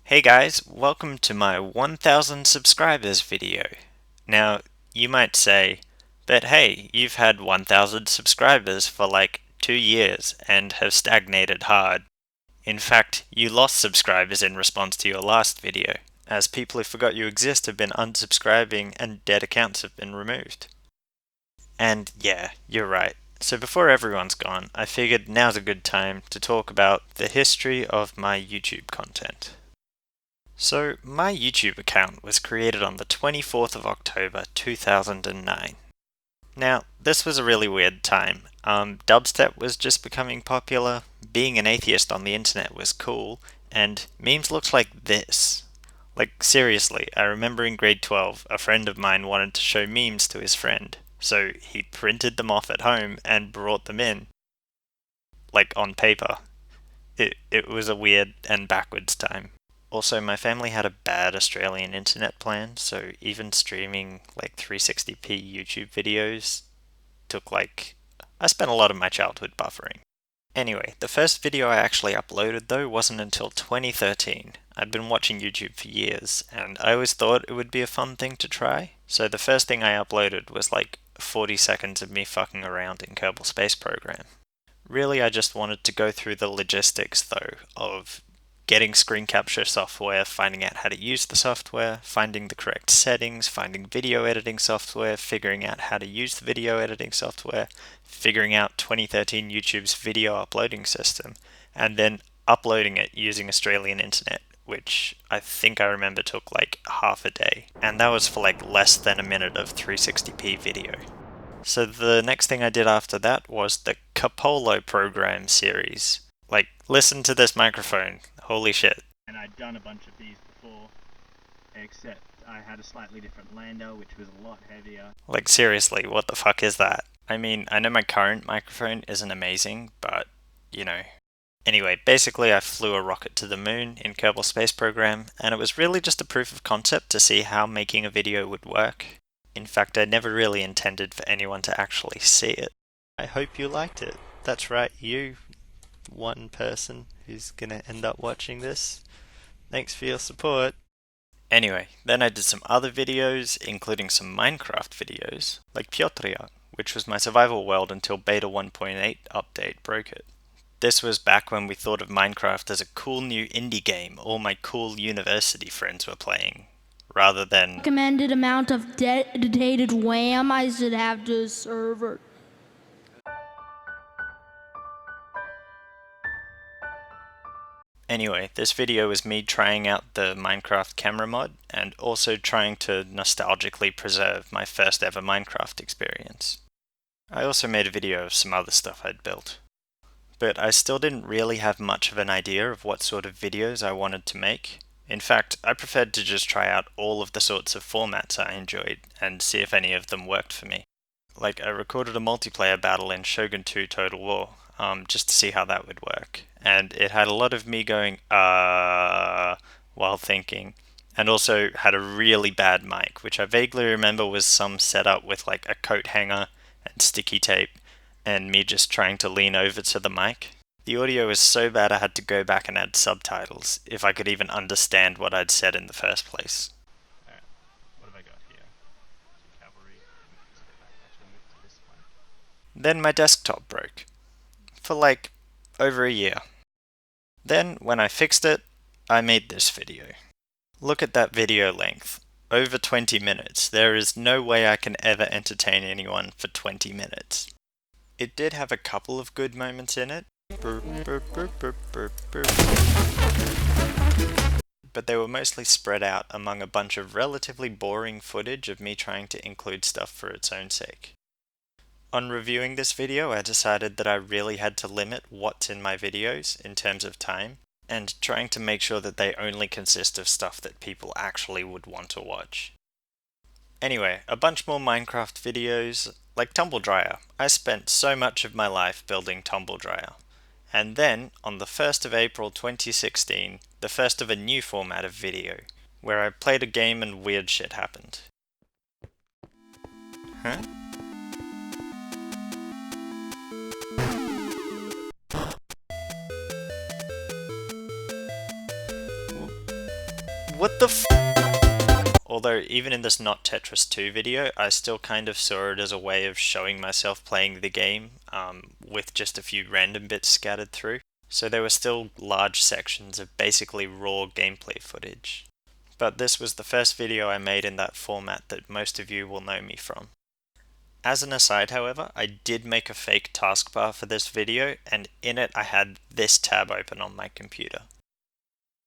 Hey guys, welcome to my 1000 subscribers video. Now, you might say, but hey, you've had 1000 subscribers for like 2 years and have stagnated hard. In fact, you lost subscribers in response to your last video, as people who forgot you exist have been unsubscribing and dead accounts have been removed. And yeah, you're right. So before everyone's gone, I figured now's a good time to talk about the history of my YouTube content. So, my YouTube account was created on the 24th of October 2009. Now, this was a really weird time. Dubstep was just becoming popular, being an atheist on the internet was cool, and memes looked like this. Like, seriously, I remember in grade 12, a friend of mine wanted to show memes to his friend, so he printed them off at home and brought them in, like on paper. It was a weird and backwards time. Also, my family had a bad Australian internet plan, so even streaming like 360p YouTube videos took I spent a lot of my childhood buffering. Anyway, the first video I actually uploaded though wasn't until 2013. I'd been watching YouTube for years, and I always thought it would be a fun thing to try. So the first thing I uploaded was like 40 seconds of me fucking around in Kerbal Space Program. Really, I just wanted to go through the logistics though of getting screen capture software, finding out how to use the software, finding the correct settings, finding video editing software, figuring out how to use the video editing software, figuring out 2013 YouTube's video uploading system, and then uploading it using Australian internet, which I think I remember took like half a day. And that was for like less than a minute of 360p video. So the next thing I did after that was the Capolo program series. Like, listen to this microphone. Holy shit. And I'd done a bunch of these before, except I had a slightly different lander, which was a lot heavier. Like, seriously, what the fuck is that? I mean, I know my current microphone isn't amazing, but, you know. Anyway, basically I flew a rocket to the moon in Kerbal Space Program, and it was really just a proof of concept to see how making a video would work. In fact, I never really intended for anyone to actually see it. I hope you liked it. That's right, you, one person who's gonna end up watching this. Thanks for your support. Anyway, then I did some other videos, including some Minecraft videos, like Piotria, which was my survival world until Beta 1.8 update broke it. This was back when we thought of Minecraft as a cool new indie game all my cool university friends were playing, rather than recommended amount of dedicated RAM I should have to the server. Anyway, this video was me trying out the Minecraft camera mod and also trying to nostalgically preserve my first ever Minecraft experience. I also made a video of some other stuff I'd built. But I still didn't really have much of an idea of what sort of videos I wanted to make. In fact, I preferred to just try out all of the sorts of formats I enjoyed and see if any of them worked for me. Like, I recorded a multiplayer battle in Shogun 2 Total War, just to see how that would work. And it had a lot of me going, while thinking. And also had a really bad mic, which I vaguely remember was some setup with like a coat hanger and sticky tape, and me just trying to lean over to the mic. The audio was so bad I had to go back and add subtitles, if I could even understand what I'd said in the first place. Alright, what have I got here? Some cavalry. Actually move to this one. Then my desktop broke. For like over a year. Then, when I fixed it, I made this video. Look at that video length. Over 20 minutes. There is no way I can ever entertain anyone for 20 minutes. It did have a couple of good moments in it. But they were mostly spread out among a bunch of relatively boring footage of me trying to include stuff for its own sake. On reviewing this video, I decided that I really had to limit what's in my videos in terms of time, and trying to make sure that they only consist of stuff that people actually would want to watch. Anyway, a bunch more Minecraft videos, like Tumble Dryer. I spent so much of my life building Tumble Dryer. And then, on the 1st of April 2016, the first of a new format of video, where I played a game and weird shit happened. Huh? What the Although, even in this Not Tetris 2 video, I still kind of saw it as a way of showing myself playing the game, with just a few random bits scattered through. So there were still large sections of basically raw gameplay footage. But this was the first video I made in that format that most of you will know me from. As an aside, however, I did make a fake taskbar for this video, and in it I had this tab open on my computer.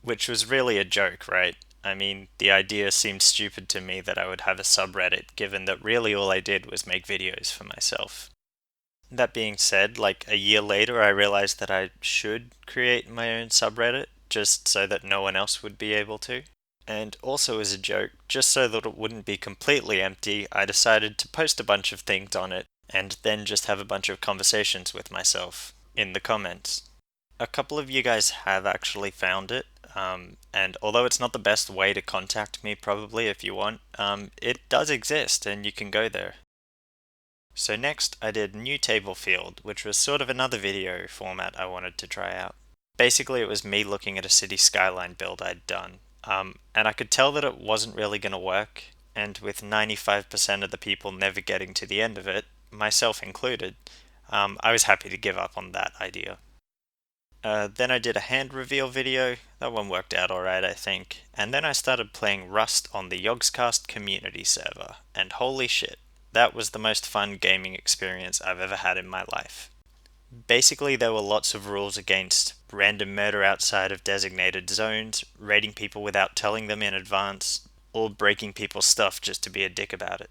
Which was really a joke, right? I mean, the idea seemed stupid to me that I would have a subreddit, given that really all I did was make videos for myself. That being said, like a year later I realized that I should create my own subreddit, just so that no one else would be able to. And also as a joke, just so that it wouldn't be completely empty, I decided to post a bunch of things on it, and then just have a bunch of conversations with myself in the comments. A couple of you guys have actually found it, and although it's not the best way to contact me probably if you want, it does exist and you can go there. So next I did New Table Field, which was sort of another video format I wanted to try out. Basically it was me looking at a city skyline build I'd done, and I could tell that it wasn't really going to work, and with 95% of the people never getting to the end of it, myself included, I was happy to give up on that idea. Then I did a hand reveal video, that one worked out alright I think, and then I started playing Rust on the Yogscast community server, and holy shit, that was the most fun gaming experience I've ever had in my life. Basically there were lots of rules against random murder outside of designated zones, raiding people without telling them in advance, or breaking people's stuff just to be a dick about it.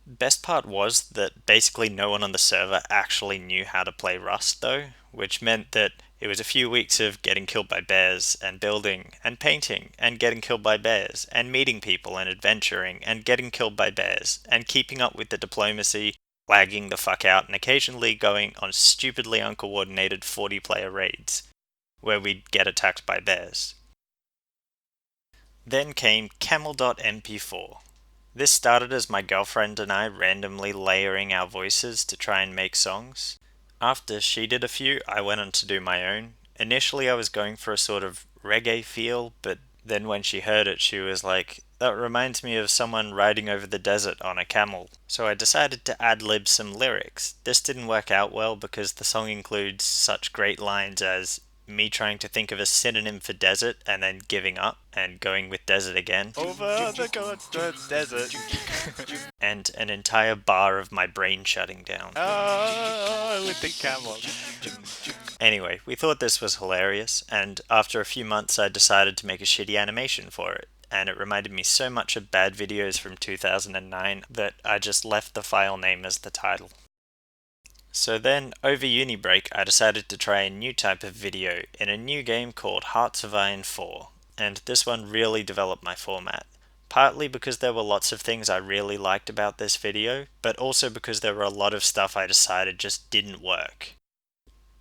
Best part was that basically no one on the server actually knew how to play Rust though, which meant that it was a few weeks of getting killed by bears, and building, and painting, and getting killed by bears, and meeting people and adventuring, and getting killed by bears, and keeping up with the diplomacy, lagging the fuck out, and occasionally going on stupidly uncoordinated 40-player raids, where we'd get attacked by bears. Then came Camel.mp4. This started as my girlfriend and I randomly layering our voices to try and make songs. After she did a few, I went on to do my own. Initially I was going for a sort of reggae feel, but then when she heard it she was like, "That reminds me of someone riding over the desert on a camel." So I decided to ad-lib some lyrics. This didn't work out well because the song includes such great lines as me trying to think of a synonym for desert and then giving up and going with desert again. Over the God's desert. And an entire bar of my brain shutting down. Oh, with the camel. Anyway, we thought this was hilarious, and after a few months I decided to make a shitty animation for it, and it reminded me so much of bad videos from 2009 that I just left the file name as the title. So then, over uni break, I decided to try a new type of video in a new game called Hearts of Iron 4, and this one really developed my format. Partly because there were lots of things I really liked about this video, but also because there were a lot of stuff I decided just didn't work.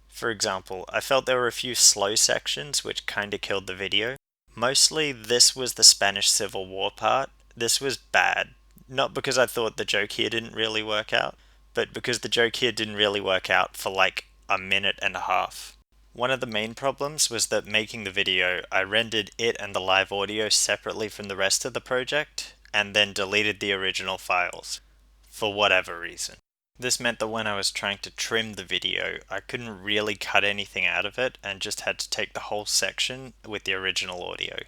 For example, I felt there were a few slow sections which kinda killed the video. Mostly this was the Spanish Civil War part. This was bad. Not because I thought the joke here didn't really work out, but because the joke here didn't really work out for like a minute and a half. One of the main problems was that making the video, I rendered it and the live audio separately from the rest of the project, and then deleted the original files, for whatever reason. This meant that when I was trying to trim the video, I couldn't really cut anything out of it and just had to take the whole section with the original audio.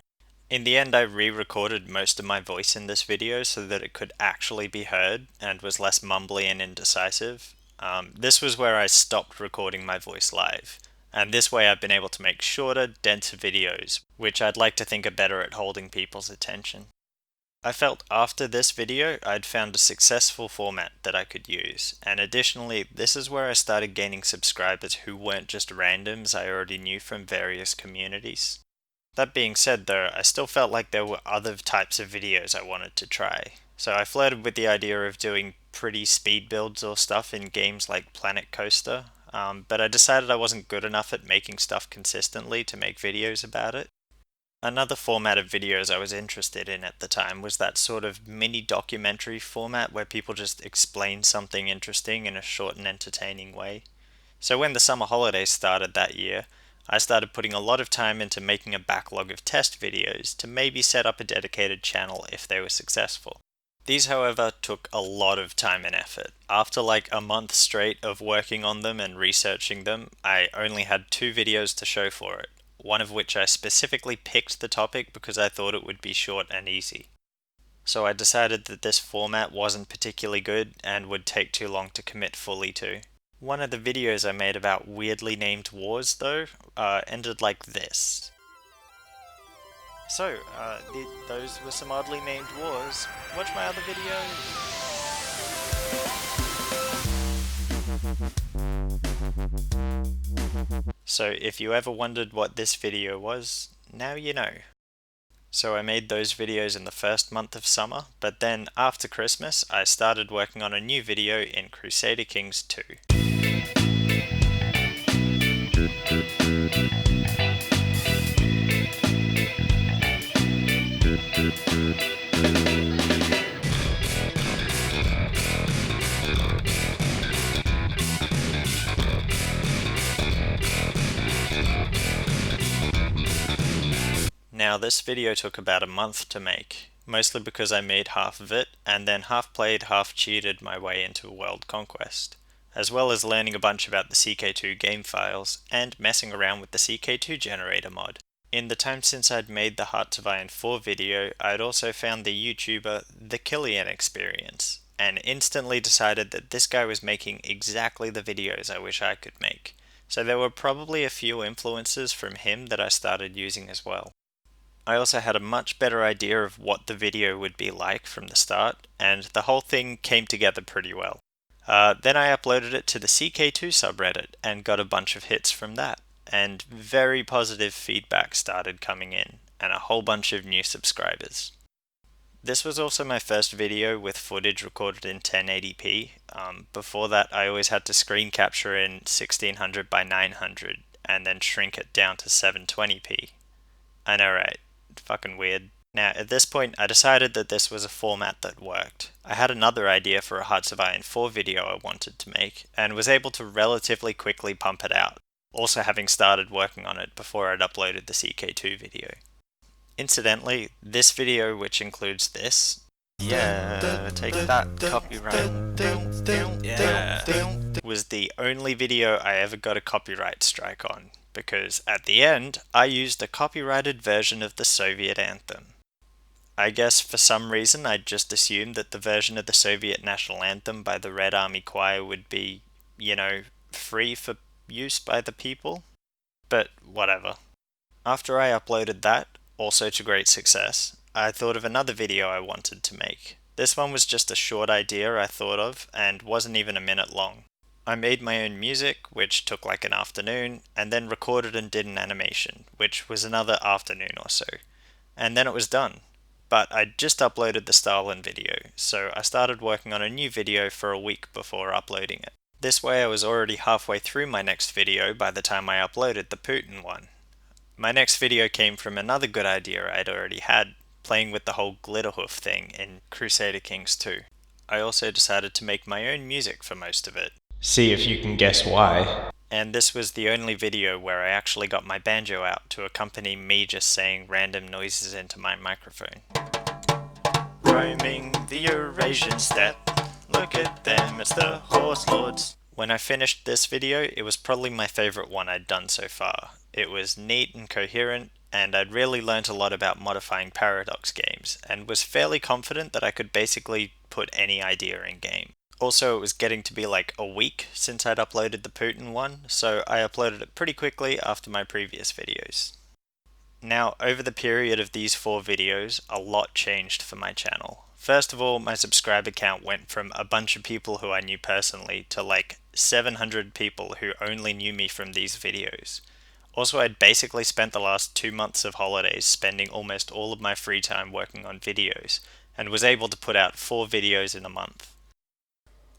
In the end, I re-recorded most of my voice in this video so that it could actually be heard and was less mumbly and indecisive. This was where I stopped recording my voice live, and this way I've been able to make shorter, denser videos, which I'd like to think are better at holding people's attention. I felt after this video I'd found a successful format that I could use, and additionally this is where I started gaining subscribers who weren't just randoms I already knew from various communities. That being said though, I still felt like there were other types of videos I wanted to try, so I flirted with the idea of doing pretty speed builds or stuff in games like Planet Coaster, but I decided I wasn't good enough at making stuff consistently to make videos about it. Another format of videos I was interested in at the time was that sort of mini documentary format where people just explain something interesting in a short and entertaining way. So when the summer holidays started that year, I started putting a lot of time into making a backlog of test videos to maybe set up a dedicated channel if they were successful. These, however, took a lot of time and effort. After like a month straight of working on them and researching them, I only had 2 videos to show for it, one of which I specifically picked the topic because I thought it would be short and easy. So I decided that this format wasn't particularly good and would take too long to commit fully to. One of the videos I made about weirdly named wars, though, ended like this. So, those were some oddly named wars. Watch my other videos. So if you ever wondered what this video was, now you know. So I made those videos in the first month of summer, but then after Christmas I started working on a new video in Crusader Kings 2. Now this video took about a month to make, mostly because I made half of it and then half played, half cheated my way into world conquest, as well as learning a bunch about the CK2 game files and messing around with the CK2 generator mod. In the time since I'd made the Hearts of Iron 4 video, I'd also found the YouTuber The Killian Experience, and instantly decided that this guy was making exactly the videos I wish I could make. So there were probably a few influences from him that I started using as well. I also had a much better idea of what the video would be like from the start, and the whole thing came together pretty well. Then I uploaded it to the CK2 subreddit and got a bunch of hits from that, and very positive feedback started coming in, and a whole bunch of new subscribers. This was also my first video with footage recorded in 1080p. Before that I always had to screen capture in 1600 by 900 and then shrink it down to 720p. I know, right? Fucking weird. Now, at this point, I decided that this was a format that worked. I had another idea for a Hearts of Iron 4 video I wanted to make, and was able to relatively quickly pump it out, also having started working on it before I'd uploaded the CK2 video. Incidentally, this video, which includes this, take that, copyright, was the only video I ever got a copyright strike on, because at the end, I used a copyrighted version of the Soviet anthem. I guess for some reason I just assumed that the version of the Soviet national anthem by the Red Army Choir would be, free for use by the people. But whatever. After I uploaded that, also to great success, I thought of another video I wanted to make. This one was just a short idea I thought of, and wasn't even a minute long. I made my own music, which took like an afternoon, and then recorded and did an animation, which was another afternoon or so. And then it was done. But I'd just uploaded the Stalin video, so I started working on a new video for a week before uploading it. This way I was already halfway through my next video by the time I uploaded the Putin one. My next video came from another good idea I'd already had, playing with the whole Glitterhoof thing in Crusader Kings 2. I also decided to make my own music for most of it. See if you can guess why. And this was the only video where I actually got my banjo out to accompany me just saying random noises into my microphone. Roaming the Eurasian steppe, look at them, it's the horse lords. When I finished this video, it was probably my favourite one I'd done so far. It was neat and coherent, and I'd really learnt a lot about modifying Paradox games, and was fairly confident that I could basically put any idea in game. Also, it was getting to be like a week since I'd uploaded the Putin one, so I uploaded it pretty quickly after my previous videos. Now, over the period of these 4 videos, a lot changed for my channel. First of all, my subscriber count went from a bunch of people who I knew personally to like 700 people who only knew me from these videos. Also, I'd basically spent the last 2 months of holidays spending almost all of my free time working on videos, and was able to put out 4 videos in a month.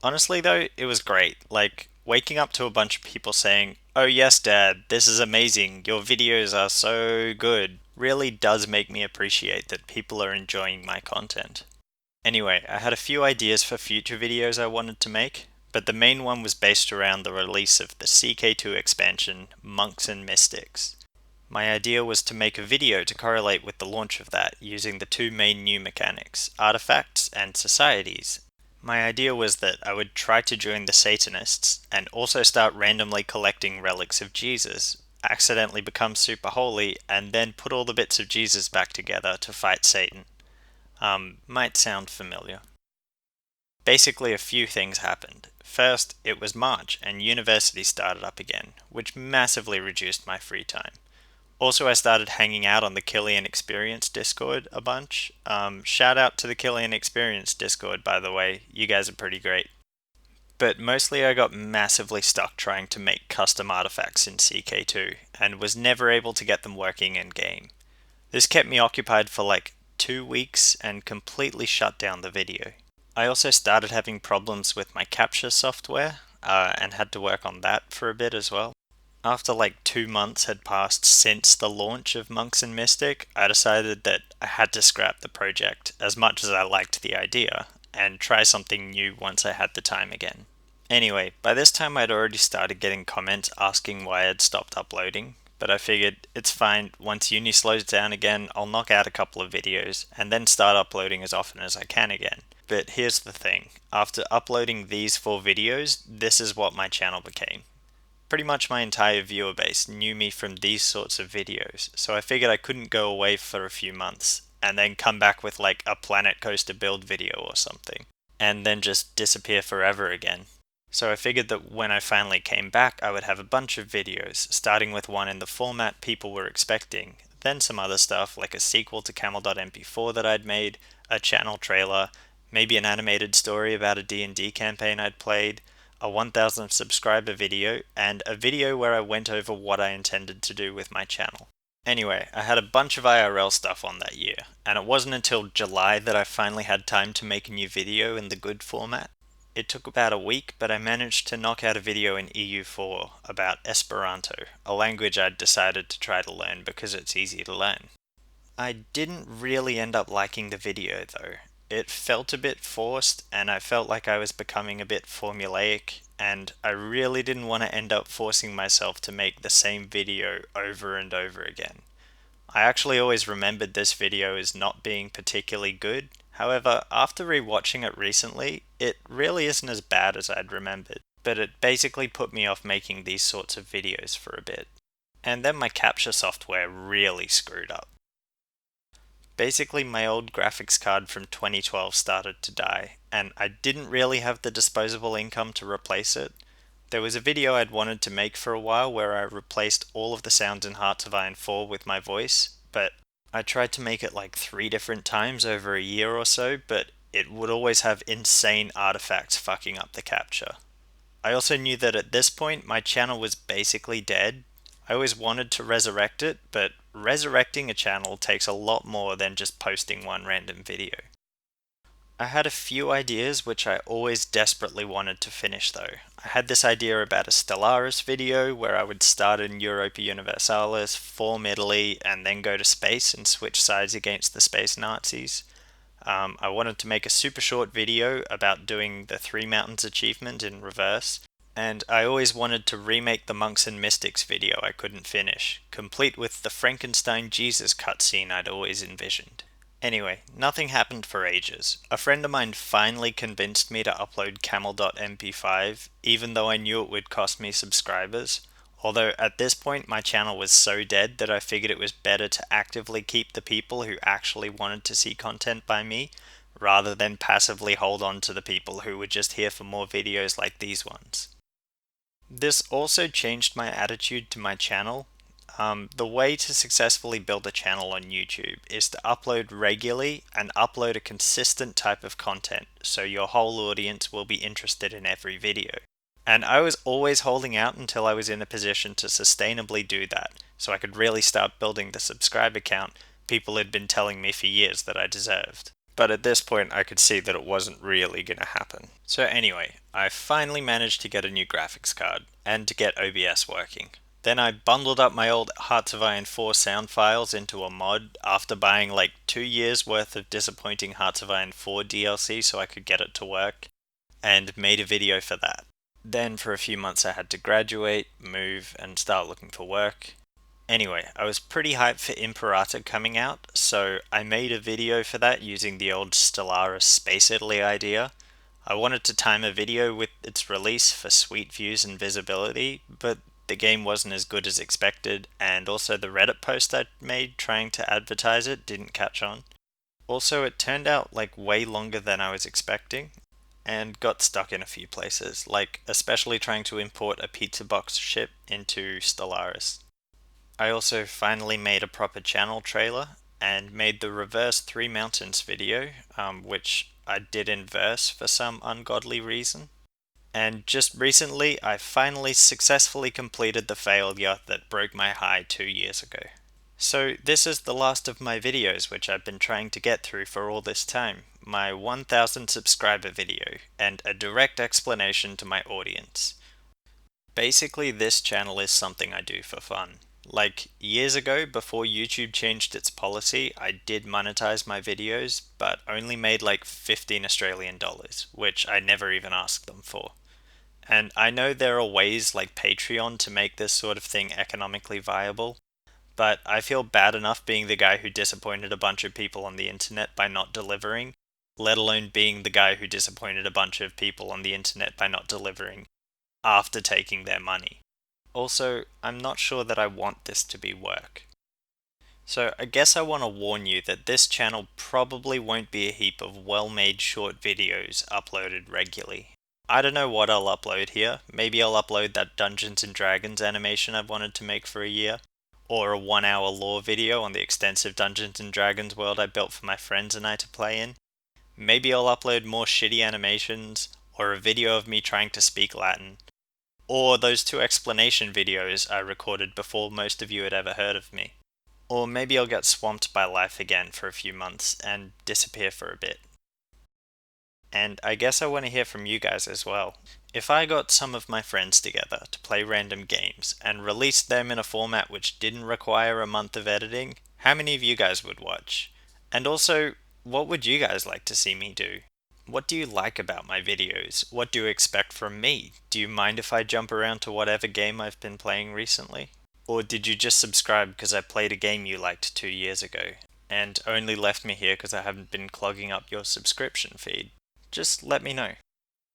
Honestly though, it was great. Like, waking up to a bunch of people saying, "Oh yes dad, this is amazing, your videos are so good," really does make me appreciate that people are enjoying my content. Anyway, I had a few ideas for future videos I wanted to make, but the main one was based around the release of the CK2 expansion, Monks and Mystics. My idea was to make a video to correlate with the launch of that using the two main new mechanics, artifacts and societies. My idea was that I would try to join the Satanists and also start randomly collecting relics of Jesus, accidentally become super holy, and then put all the bits of Jesus back together to fight Satan. Might sound familiar. Basically, a few things happened. First, it was March and university started up again, which massively reduced my free time. Also, I started hanging out on the Killian Experience Discord a bunch. Shout out to the Killian Experience Discord, by the way. You guys are pretty great. But mostly I got massively stuck trying to make custom artifacts in CK2, and was never able to get them working in-game. This kept me occupied for like 2 weeks and completely shut down the video. I also started having problems with my capture software, and had to work on that for a bit as well. After like 2 months had passed since the launch of Monks and Mystic, I decided that I had to scrap the project, as much as I liked the idea, and try something new once I had the time again. Anyway, by this time I'd already started getting comments asking why I'd stopped uploading, but I figured it's fine, once uni slows down again, I'll knock out a couple of videos, and then start uploading as often as I can again. But here's the thing, after uploading these 4 videos, this is what my channel became. Pretty much my entire viewer base knew me from these sorts of videos, so I figured I couldn't go away for a few months, and then come back with like a Planet Coaster build video or something, and then just disappear forever again. So I figured that when I finally came back, I would have a bunch of videos, starting with one in the format people were expecting, then some other stuff like a sequel to Camel.mp4 that I'd made, a channel trailer, maybe an animated story about a D&D campaign I'd played, a 1000 subscriber video, and a video where I went over what I intended to do with my channel. Anyway, I had a bunch of IRL stuff on that year, and it wasn't until July that I finally had time to make a new video in the good format. It took about a week, but I managed to knock out a video in EU4 about Esperanto, a language I'd decided to try to learn because it's easy to learn. I didn't really end up liking the video though. It felt a bit forced, and I felt like I was becoming a bit formulaic, and I really didn't want to end up forcing myself to make the same video over and over again. I actually always remembered this video as not being particularly good. However, after rewatching it recently, it really isn't as bad as I'd remembered, but it basically put me off making these sorts of videos for a bit. And then my capture software really screwed up. Basically, my old graphics card from 2012 started to die, and I didn't really have the disposable income to replace it. There was a video I'd wanted to make for a while where I replaced all of the sounds in Hearts of Iron 4 with my voice, but I tried to make it like 3 different times over a year or so, but it would always have insane artifacts fucking up the capture. I also knew that at this point my channel was basically dead. I always wanted to resurrect it, but resurrecting a channel takes a lot more than just posting one random video. I had a few ideas which I always desperately wanted to finish though. I had this idea about a Stellaris video where I would start in Europa Universalis, form Italy, and then go to space and switch sides against the space Nazis. I wanted to make a super short video about doing the 3 Mountains achievement in reverse. And I always wanted to remake the Monks and Mystics video I couldn't finish, complete with the Frankenstein Jesus cutscene I'd always envisioned. Anyway, nothing happened for ages. A friend of mine finally convinced me to upload Camel.mp5, even though I knew it would cost me subscribers. Although at this point my channel was so dead that I figured it was better to actively keep the people who actually wanted to see content by me, rather than passively hold on to the people who were just here for more videos like these ones. This also changed my attitude to my channel. The way to successfully build a channel on YouTube is to upload regularly and upload a consistent type of content so your whole audience will be interested in every video. And I was always holding out until I was in a position to sustainably do that, so I could really start building the subscriber count people had been telling me for years that I deserved. But at this point I could see that it wasn't really gonna happen. So anyway, I finally managed to get a new graphics card, and to get OBS working. Then I bundled up my old Hearts of Iron 4 sound files into a mod after buying like 2 years worth of disappointing Hearts of Iron 4 DLC so I could get it to work, and made a video for that. Then for a few months I had to graduate, move, and start looking for work. Anyway, I was pretty hyped for Imperata coming out, so I made a video for that using the old Stellaris Space Italy idea. I wanted to time a video with its release for sweet views and visibility, but the game wasn't as good as expected, and also the Reddit post I made trying to advertise it didn't catch on. Also, it turned out like way longer than I was expecting, and got stuck in a few places, like especially trying to import a pizza box ship into Stellaris. I also finally made a proper channel trailer and made the reverse Three Mountains video, which I did in verse for some ungodly reason. And just recently, I finally successfully completed the failure that broke my high 2 years ago. So this is the last of my videos which I've been trying to get through for all this time. My 1000 subscriber video, and a direct explanation to my audience. Basically, this channel is something I do for fun. Like, years ago, before YouTube changed its policy, I did monetize my videos, but only made like 15 Australian dollars, which I never even asked them for. And I know there are ways like Patreon to make this sort of thing economically viable, but I feel bad enough being the guy who disappointed a bunch of people on the internet by not delivering, let alone being the guy who disappointed a bunch of people on the internet by not delivering after taking their money. Also, I'm not sure that I want this to be work. So I guess I want to warn you that this channel probably won't be a heap of well-made short videos uploaded regularly. I don't know what I'll upload here. Maybe I'll upload that Dungeons and Dragons animation I've wanted to make for a year, or a 1 hour lore video on the extensive Dungeons and Dragons world I built for my friends and I to play in. Maybe I'll upload more shitty animations, or a video of me trying to speak Latin, or those 2 explanation videos I recorded before most of you had ever heard of me. Or maybe I'll get swamped by life again for a few months and disappear for a bit. And I guess I want to hear from you guys as well. If I got some of my friends together to play random games and released them in a format which didn't require a month of editing, how many of you guys would watch? And also, what would you guys like to see me do? What do you like about my videos? What do you expect from me? Do you mind if I jump around to whatever game I've been playing recently? Or did you just subscribe because I played a game you liked 2 years ago, and only left me here because I haven't been clogging up your subscription feed? Just let me know.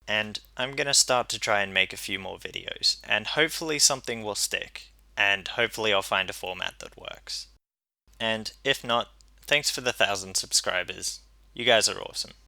And I'm gonna start to try and make a few more videos, and hopefully something will stick, and hopefully I'll find a format that works. And if not, thanks for the 1000 subscribers. You guys are awesome.